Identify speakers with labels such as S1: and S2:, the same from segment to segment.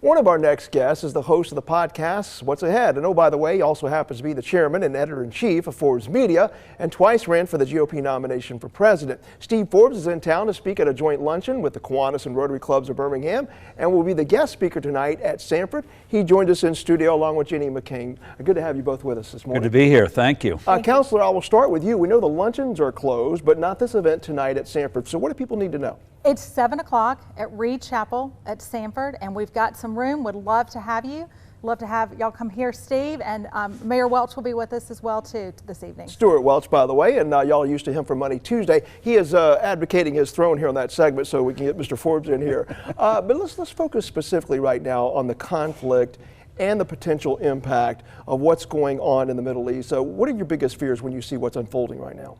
S1: One of our next guests is the host of the podcast, What's Ahead? And oh, by the way, he also happens to be the chairman and editor-in-chief of Forbes Media and twice ran for the GOP nomination for president. Steve Forbes is in town to speak at a joint luncheon with the Kiwanis and Rotary Clubs of Birmingham and will be the guest speaker tonight at Sanford. He joined us in studio along with Jenny McCain. Good to have you both with us this morning.
S2: Good to be here. Thank you.
S1: Counselor, I will start with you. We know the luncheons are closed, but not this event tonight at Sanford. So what do people need to know?
S3: It's 7 o'clock at Reed Chapel at Sanford, and we've got some room. Would love to have you. Love to have y'all come here, Steve, and Mayor Welch will be with us as well too this evening. Stuart
S1: Welch, by the way, and y'all are used to him for Money Tuesday. He is advocating his throne here on that segment, so we can get Mr. Forbes in here. But let's focus specifically right now on the conflict and the potential impact of what's going on in the Middle East. So, what are your biggest fears when you see what's unfolding right now?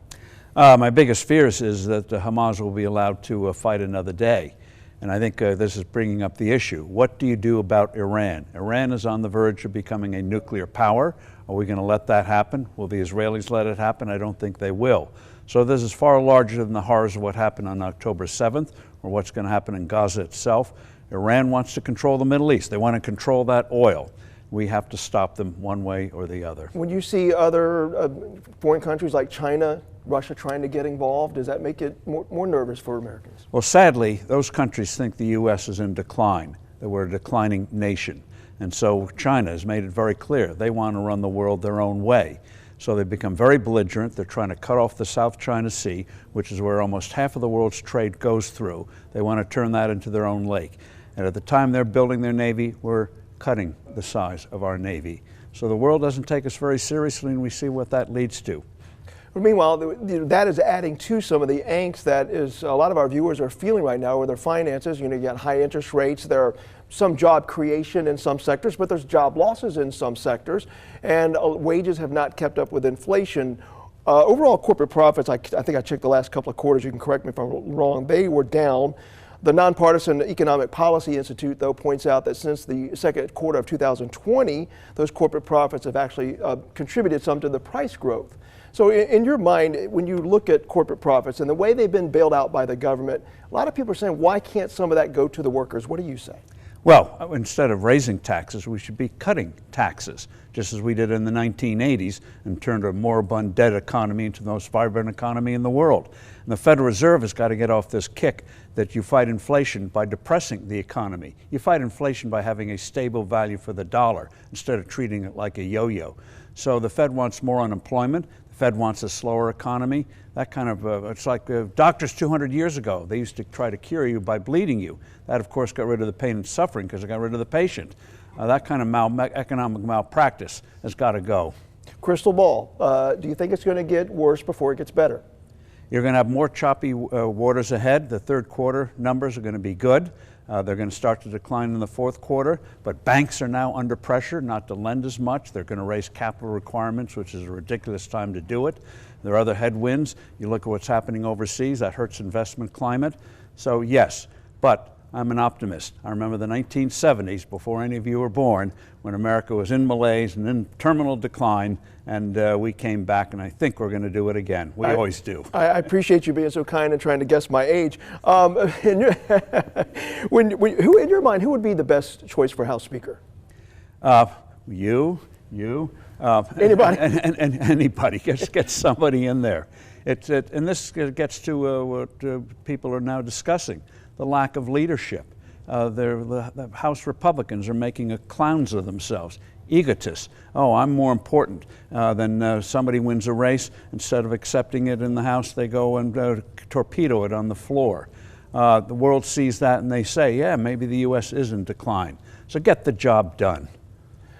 S2: My biggest fears is that Hamas will be allowed to fight another day. And I think this is bringing up the issue. What do you do about Iran? Iran is on the verge of becoming a nuclear power. Are we going to let that happen? Will the Israelis let it happen? I don't think they will. So this is far larger than the horrors of what happened on October 7th or what's going to happen in Gaza itself. Iran wants to control the Middle East. They want to control that oil. We have to stop them one way or the other.
S1: When you see other foreign countries like China, Russia trying to get involved, does that make it more nervous for Americans?
S2: Well, sadly, those countries think the U.S. is in decline, that we're a declining nation. And so China has made it very clear they want to run the world their own way. So they've become very belligerent. They're trying to cut off the South China Sea, which is where almost half of the world's trade goes through. They want to turn that into their own lake. And at the time they're building their Navy, we're cutting the size of our Navy. So the world doesn't take us very seriously, and we see what that leads to.
S1: But meanwhile, that is adding to some of the angst that a lot of our viewers are feeling right now with their finances. You got high interest rates. There are some job creation in some sectors, but there's job losses in some sectors, and wages have not kept up with inflation. Overall corporate profits, I think I checked the last couple of quarters. You can correct me if I'm wrong. They were down. The Nonpartisan Economic Policy Institute, though, points out that since the second quarter of 2020, those corporate profits have actually contributed some to the price growth. So in your mind, when you look at corporate profits and the way they've been bailed out by the government, a lot of people are saying, why can't some of that go to the workers? What do you say?
S2: Well, instead of raising taxes, we should be cutting taxes, just as we did in the 1980s and turned a moribund dead economy into the most vibrant economy in the world. And the Federal Reserve has got to get off this kick that you fight inflation by depressing the economy. You fight inflation by having a stable value for the dollar instead of treating it like a yo-yo. So the Fed wants more unemployment. The Fed wants a slower economy. That kind of, it's like doctors 200 years ago. They used to try to cure you by bleeding you. That, of course, got rid of the pain and suffering because it got rid of the patient. That kind of economic malpractice has got to go.
S1: Crystal ball, do you think it's going to get worse before it gets better?
S2: You're going to have more choppy waters ahead. The third quarter numbers are going to be good. They're going to start to decline in the fourth quarter, but banks are now under pressure not to lend as much. They're going to raise capital requirements, which is a ridiculous time to do it. There are other headwinds. You look at what's happening overseas, that hurts investment climate. So yes, but I'm an optimist. I remember the 1970s, before any of you were born, when America was in malaise and in terminal decline, and we came back, and I think we're going to do it again. We always do.
S1: I appreciate you being so kind and trying to guess my age. In your mind, who would be the best choice for House Speaker?
S2: You.
S1: Anybody?
S2: And anybody. Just get somebody in there. And this gets to what people are now discussing. The lack of leadership. The House Republicans are making clowns of themselves, egotists. Oh, I'm more important than somebody wins a race. Instead of accepting it in the House, they go and torpedo it on the floor. The world sees that and they say, yeah, maybe the U.S. is in decline. So get the job done.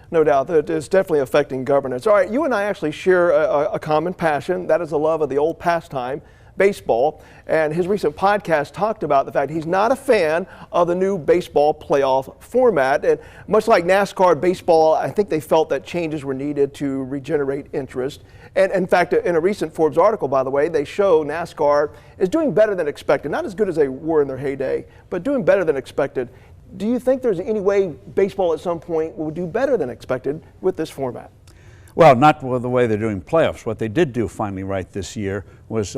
S1: No doubt, that it's definitely affecting governance. All right, you and I actually share a common passion. That is the love of the old pastime, baseball, and his recent podcast talked about the fact he's not a fan of the new baseball playoff format. And much like NASCAR, baseball, I think they felt that changes were needed to regenerate interest. And in fact, in a recent Forbes article, by the way, they show NASCAR is doing better than expected. Not as good as they were in their heyday, but doing better than expected. Do you think there's any way baseball at some point will do better than expected with this format?
S2: Well, not with the way they're doing playoffs. What they did do finally right this year was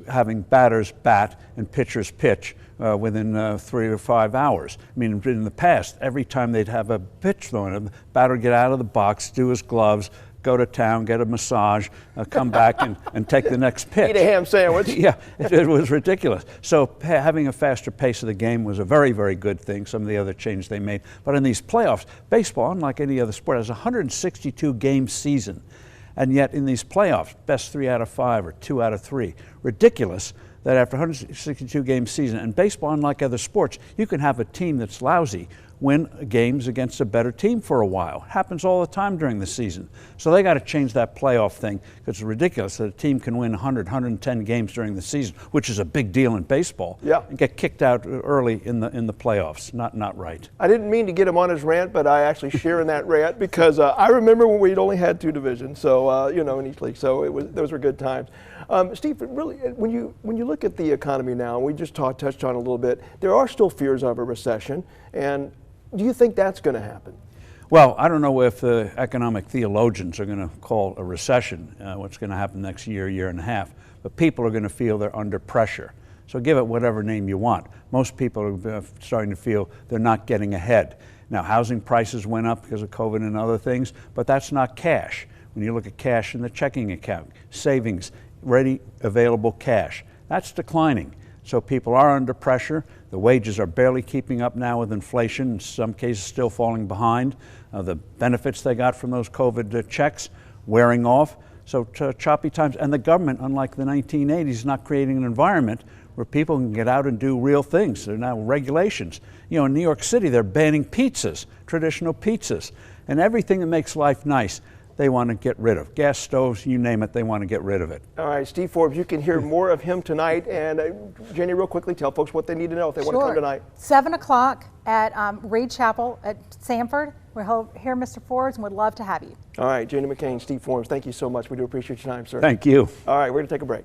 S2: having batters bat and pitchers pitch within 3 or 5 hours. I mean, in the past, every time they'd have a pitch thrown, the batter would get out of the box, do his gloves, go to town, get a massage, come back and take the next pitch.
S1: Eat a ham sandwich.
S2: Yeah, it was ridiculous. So having a faster pace of the game was a very, very good thing, some of the other changes they made. But in these playoffs, baseball, unlike any other sport, has a 162-game season. And yet in these playoffs, best 3 out of 5 or 2 out of 3. Ridiculous that after 162-game season, and baseball, unlike other sports, you can have a team that's lousy win games against a better team for a while. It happens all the time during the season. So they got to change that playoff thing, because it's ridiculous that a team can win 100, 110 games during the season, which is a big deal in baseball, and get kicked out early in the playoffs. Not right.
S1: I didn't mean to get him on his rant, but I actually share in that rant, because I remember when we'd only had 2 divisions, so in each league. So those were good times. Steve, really, when you look at the economy now, and we just touched on it a little bit, there are still fears of a recession, and do you think that's going to happen?
S2: Well, I don't know if the economic theologians are going to call a recession what's going to happen next year, year and a half, but people are going to feel they're under pressure. So give it whatever name you want. Most people are starting to feel they're not getting ahead. Now, housing prices went up because of COVID and other things, but that's not cash. When you look at cash in the checking account, savings, ready, available cash, that's declining. So people are under pressure. The wages are barely keeping up now with inflation, in some cases still falling behind. The benefits they got from those COVID checks wearing off. So choppy times. And the government, unlike the 1980s, is not creating an environment where people can get out and do real things. There are now regulations. In New York City, they're banning pizzas, traditional pizzas, and everything that makes life nice. They want to get rid of. Gas stoves, you name it, they want to get rid of it.
S1: All right, Steve Forbes, you can hear more of him tonight. And Jenny, real quickly, tell folks what they need to know if they want to come tonight.
S3: 7 o'clock at Reed Chapel at Sanford. We'll hear Mr. Forbes and would love to have you.
S1: All right, Jenny McCain, Steve Forbes, thank you so much. We do appreciate your time, sir.
S2: Thank you.
S1: All right, we're going to take a break.